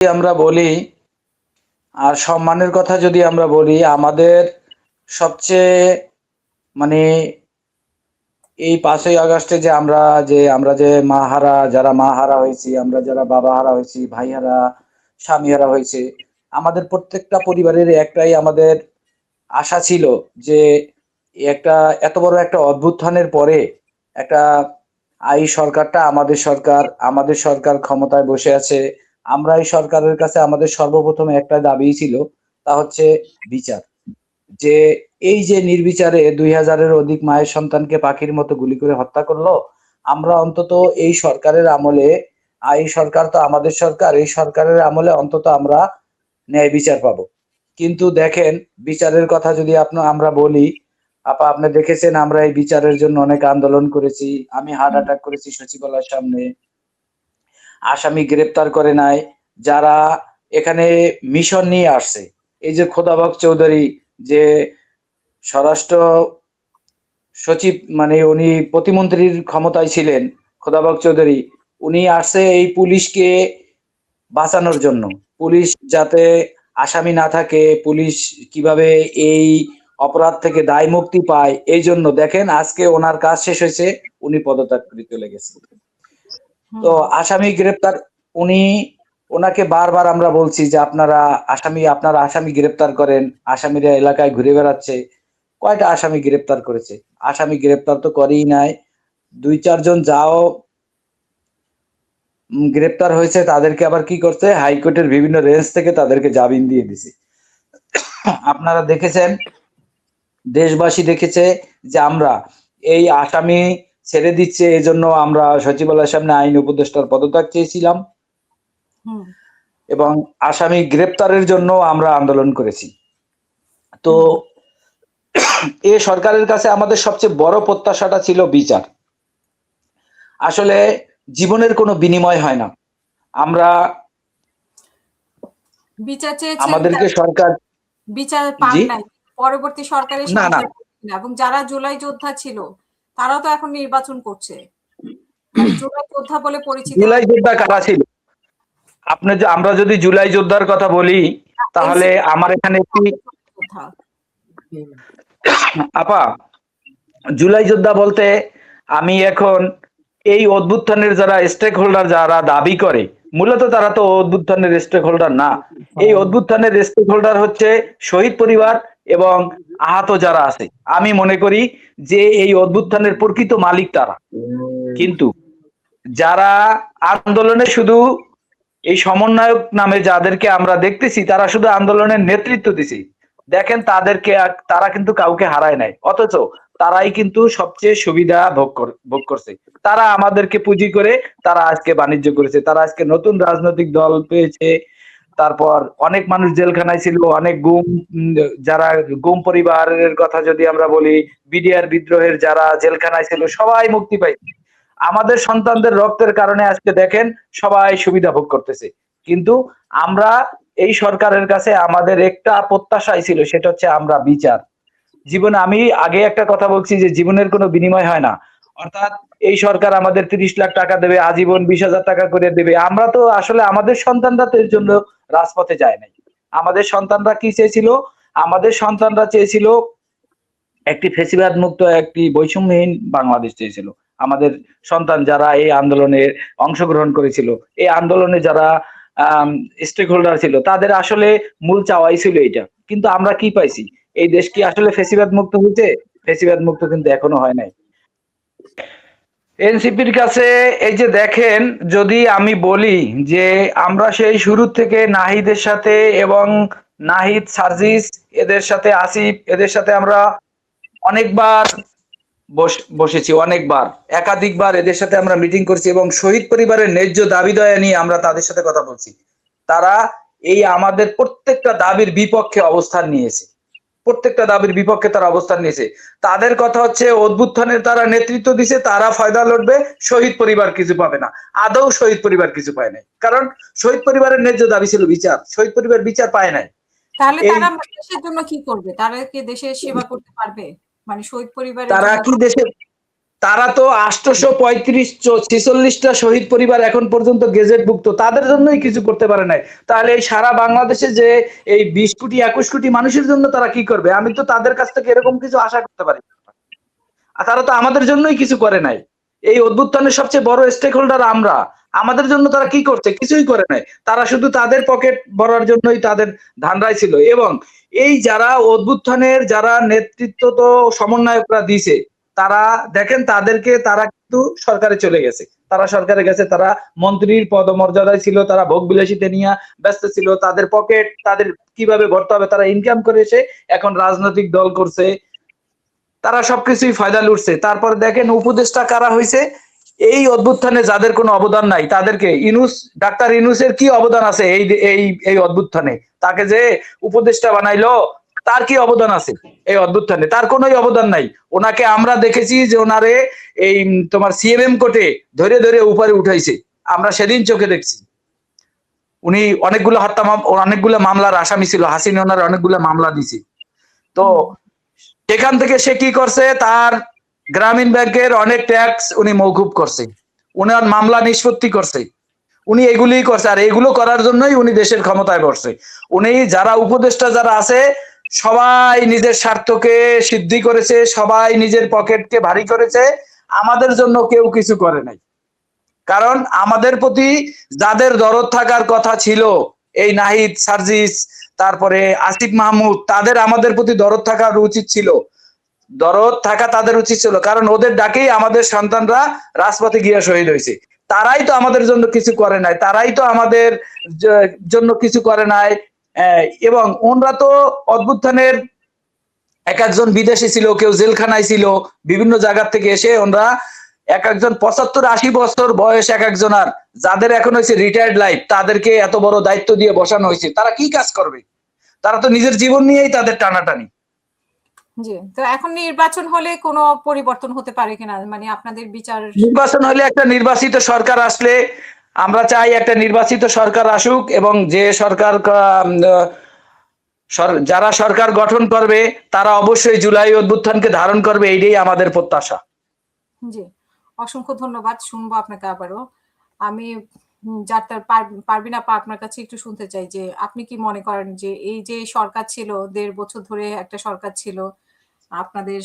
আমরা বলি আর সম্মানের কথা যদি আমরা বলি, আমাদের সবচেয়ে মানে এই 5ই আগস্টে যে আমরা যারা মা হারা হয়েছি, আমরা যারা বাবা হারা হয়েছি, ভাই হারা, স্বামী হারা হয়েছে, আমাদের প্রত্যেকটা পরিবারের একটাই আমাদের আশা ছিল যে একটা এত বড় একটা অভ্যুত্থানের পরে একটা এই সরকারটা আমাদের সরকার ক্ষমতায় বসে আছে। আমরা এই সরকারের কাছে আমাদের সর্বপ্রথম একটা দাবিই ছিল, তা হচ্ছে বিচার। যে এই যে নির্বিচারে 2000-এর অধিক মায়ের সন্তানকে পাখির মতো গুলি করে হত্যা করলো, আমরা অন্তত এই সরকারের আমলে, এই সরকার তো আমাদের সরকার, এই সরকারের আমলে অন্তত আমরা ন্যায় বিচার পাবো। কিন্তু দেখেন, বিচারের কথা যদি আমরা বলি, আপা আপনি দেখেছেন আমরা এই বিচারের জন্য অনেক আন্দোলন করেছি। আমি হার্ট অ্যাটাক করেছি সচিবালয়ের সামনে। আসামি গ্রেপ্তার করে নাই যারা এখানে মিশন নিয়ে আসছে। এই যে খোদাবক চৌধুরী, যে স্বরাষ্ট্র সচিব, মানে উনি প্রতিমন্ত্রীর ক্ষমতায় ছিলেন, খোদাবক চৌধুরী, উনি আসছে এই পুলিশকে বাঁচানোর জন্য। পুলিশ যাতে আসামি না থাকে, পুলিশ কিভাবে এই অপরাধ থেকে দায় মুক্তি পায়, এই জন্য দেখেন আজকে ওনার কাজ শেষ হয়েছে, উনি পদত্যাগ করে চলে গেছে। তো আসামি গ্রেপ্তার, উনি ওনাকে বারবার আমরা বলছি যে আপনারা আসামি গ্রেপ্তার করেন, আসামিরা এলাকায় ঘুরে বেড়াচ্ছে। কয়টা আসামি গ্রেপ্তার করেছে? আসামি গ্রেপ্তার তো করেই নাই। 2-4 জন যাও গ্রেপ্তার হয়েছে, তাদেরকে আবার কি করছে, হাইকোর্টের বিভিন্ন রেঞ্জ থেকে তাদেরকে জামিন দিয়ে দিছে। আপনারা দেখেছেন, দেশবাসী দেখেছে যে আমরা এই আসামি ছেড়ে দিচ্ছে, এজন্য আমরা সচিবালয়ের সামনে আইন উপদেষ্টার পদত্যাগ চেয়েছিলাম এবং আসামি গ্রেপ্তারের জন্য আমরা আন্দোলন করেছি। তো এই সরকারের কাছে আমাদের সবচেয়ে বড় প্রত্যাশাটা ছিল বিচার। আসলে জীবনের কোনো বিনিময় হয় না। আমরা বিচার চেয়েছেন, আমাদেরকে সরকার বিচার পান নাই, পরবর্তী সরকারের সাথে এবং যারা জুলাই যোদ্ধা ছিল তারাও তো এখন নির্বাচন করছে, মানে জুলাই যোদ্ধা বলে পরিচিত। জুলাই যোদ্ধা কারা ছিল? আমরা যদি জুলাই যোদ্ধার কথা বলি, তাহলে আমার এখানে একটি আপা, জুলাই যোদ্ধা বলতে আমি এখন এই অভ্যুত্থানের যারা স্টেক হোল্ডার, যারা দাবি করে, মূলত তারা তো অভ্যুত্থানের স্টেক হোল্ডার না। এই অভ্যুত্থানের স্টেক হোল্ডার হচ্ছে শহীদ পরিবার এবং আহত যারা আছে। আমি মনে করি যে এই অভ্যুত্থানের প্রকৃত মালিক তারা। কিন্তু যারা আন্দোলনে শুধু এই সমন্বয়ক নামে যাদেরকে আমরা দেখতেছি, তারা শুধু আন্দোলনের নেতৃত্ব দিছে। দেখেন তারা কিন্তু কাউকে হারায় নাই, অথচ তারাই কিন্তু সবচেয়ে সুবিধা ভোগ করছে। তারা আমাদেরকে পুঁজি করে তারা আজকে বাণিজ্য করেছে, তারা আজকে নতুন রাজনৈতিক দল পেয়েছে। তারপর অনেক মানুষ জেলখানায় ছিল, অনেক যারা গুম পরিবারের কথা যদি আমরা বলি, বিডিআর বিদ্রোহের যারা জেলখানায় ছিল, সবাই মুক্তি পাইছে। আমাদের সন্তানদের রক্তের কারণে আজকে দেখেন সবাই সুবিধা ভোগ করতেছে। কিন্তু আমরা এই সরকারের কাছে আমাদের একটা প্রত্যাশাই ছিল, সেটা হচ্ছে আমরা বিচার। জীবনে আমি আগে একটা কথা বলছি যে জীবনের কোনো বিনিময় হয় না। অর্থাৎ এই সরকার আমাদের 30 লাখ টাকা দেবে, আজীবন 20,000 টাকা করে দেবে। আমরা তো আসলে আমাদের সন্তানরা তো এর জন্য রাজপথে যায় নাই। আমাদের সন্তানরা কি চেয়েছিল? আমাদের সন্তানরা চেয়েছিল একটি ফ্যাসিবাদ মুক্ত, একটি বৈষম্যহীন বাংলাদেশ চেয়েছিল। আমাদের সন্তান যারা এই আন্দোলনে অংশগ্রহণ করেছিল, এই আন্দোলনে যারা স্টেক হোল্ডার ছিল, তাদের আসলে মূল চাওয়াই ছিল এইটা। কিন্তু আমরা কি পাইছি? এই দেশ কি আসলে ফ্যাসিবাদ মুক্ত হয়েছে? ফ্যাসিবাদ মুক্ত কিন্তু এখনো হয় নাই। এনসিপির কাছে এই যে দেখেন, যদি আমি বলি যে আমরা সেই শুরু থেকে নাহিদের সাথে এবং নাহিদ, সার্জিস, এদের সাথে, আসিফ, এদের সাথে আমরা অনেকবার বসেছি, অনেকবার, একাধিকবার এদের সাথে আমরা মিটিং করছি এবং শহীদ পরিবারের ন্যায্য দাবি দয়া নিয়ে আমরা তাদের সাথে কথা বলছি। তারা এই আমাদের প্রত্যেকটা দাবির বিপক্ষে অবস্থান নিয়েছে, প্রত্যেকটা দাবির বিপক্ষে তারা অবস্থান নিয়েছে। তাদের কথা হচ্ছে অভ্যুত্থানের তারা নেতৃত্ব দিছে, তারা ফায়দা লড়বে, শহীদ পরিবার কিছু পাবে না। আদৌ শহীদ পরিবার কিছু পায় নাই, কারণ শহীদ পরিবারের ন্যায্য দাবি ছিল বিচার। শহীদ পরিবার বিচার পায় নাই। তাহলে তারা দেশের জন্য কি করবে? তারা কি দেশের সেবা করতে পারবে? মানে শহীদ পরিবারের তারা কি দেশের তারা তো 835-46টা শহীদ পরিবার এখন পর্যন্ত গেজেটভুক্ত, তাদের জন্যই কিছু করতে পারে নাই। তাহলে এই সারা বাংলাদেশে যে এই 20 কোটি 21 কোটি মানুষের জন্য তারা কি করবে? আমি তো তাদের কাছ থেকে এরকম কিছু আশা করতে পারি। আর তারা তো আমাদের জন্যই কিছু করে নাই। এই অভ্যুত্থানের সবচেয়ে বড় স্টেক হোল্ডার আমরা। আমাদের জন্য তারা কি করছে? কিছুই করে নাই। তারা শুধু তাদের পকেট ভরার জন্যই তাদের ধান্দায় ছিল। এবং এই যারা অভ্যুত্থানের যারা নেতৃত্ব তো সমন্বয়করা দিছে, তারা দেখেন তাদেরকে তারা কিন্তু সরকারে চলে গেছে। তারা সরকারে গেছে, তারা মন্ত্রীর পদমর্যাদায় ছিল, তারা ভোগবিলাসিতা নিয়ে ব্যস্ত ছিল। তাদের পকেট তাদের কিভাবে ভরতে হবে তারা ইনকাম করে এসে এখন রাজনৈতিক দল করছে। তারা সবকিছুই ফায়দা লুটছে। তারপর দেখেন উপদেষ্টা কারা হইছে? এই অভ্যুত্থানে যাদের কোনো অবদান নাই তাদেরকে ডাক্তার ইউনূসের কি অবদান আছে এই অভ্যুত্থানে? তাকে যে উপদেষ্টা বানাইলো তার কি অবদান আছে এই অভ্যুত্থানে? তার কোনোই অবদান নাই। ওনাকে আমরা দেখেছি যে ওনারে এই তোমার সিএমএম কোর্টে ধরে ধরে উপরে উঠাইছে। আমরা সেদিন চোখে দেখছি। উনি অনেকগুলো মামলার আসামি ছিল। হাসিনা ওনার অনেকগুলো মামলা দিছে। তো সেখান থেকে সে কি করছে? তার গ্রামীণ ব্যাংকের অনেক ট্যাক্স উনি মওকুফ করছে। উনার মামলা নিষ্পত্তি করছে। উনি এগুলিই করছে। আর এগুলো করার জন্যই উনি দেশের ক্ষমতায় বসছে। উনি যারা উপদেষ্টা যারা আছে সবাই নিজের স্বার্থকে সিদ্ধি করেছে, সবাই নিজের পকেটকে ভারী করেছে। আমাদের জন্য কেউ কিছু করে নাই। কারণ আমাদের প্রতি যাদের দরদ থাকার কথা ছিল, এই নাহিদ, সার্জিস, তারপরে আসিফ মাহমুদ, তাদের আমাদের প্রতি দরদ থাকা উচিত ছিল। দরদ থাকা তাদের উচিত ছিল, কারণ ওদের ডাকেই আমাদের সন্তানরা রাজপথে গিয়ে শহীদ হয়েছে। তারাই তো আমাদের জন্য কিছু করে নাই, তারাই তো আমাদের জন্য কিছু করে নাই। এবং ওনরা তো অভ্যুত্থানের এক একজন বিদেশি ছিল, কেউ জেলখানায় ছিল, বিভিন্ন জায়গা থেকে এসে ওনরা এক একজন 75-80 বছর বয়স এক একজন, আর যাদের এখন হয়েছে রিটায়ার্ড লাইফ, তাদেরকে এত বড় দায়িত্ব দিয়ে বসানো হয়েছে। তারা কি কাজ করবে? তারা তো নিজের জীবন নিয়েই তাদের টানাটানি। জি, তো এখন নির্বাচন হলে কোনো পরিবর্তন হতে পারে কিনা, মানে আপনাদের বিচার? নির্বাচন হলে একটা নির্বাচিত সরকার আসলে আমরা চাই একটা নির্বাচিত সরকার আসুক, এবং যে সরকার যারা সরকার গঠন করবে তারা অবশ্যই জুলাই অভ্যুত্থানকে ধারণ করবে, এইটাই আমাদের প্রত্যাশা। জি, অসংখ্য ধন্যবাদ। শুনবো আপনাকে আবারও। আমি যার পারবিন আপা, আপনার কাছে একটু শুনতে চাই যে আপনি কি মনে করেন যে এই যে সরকার ছিল, 1.5 বছর ধরে একটা সরকার ছিল, আপনাদের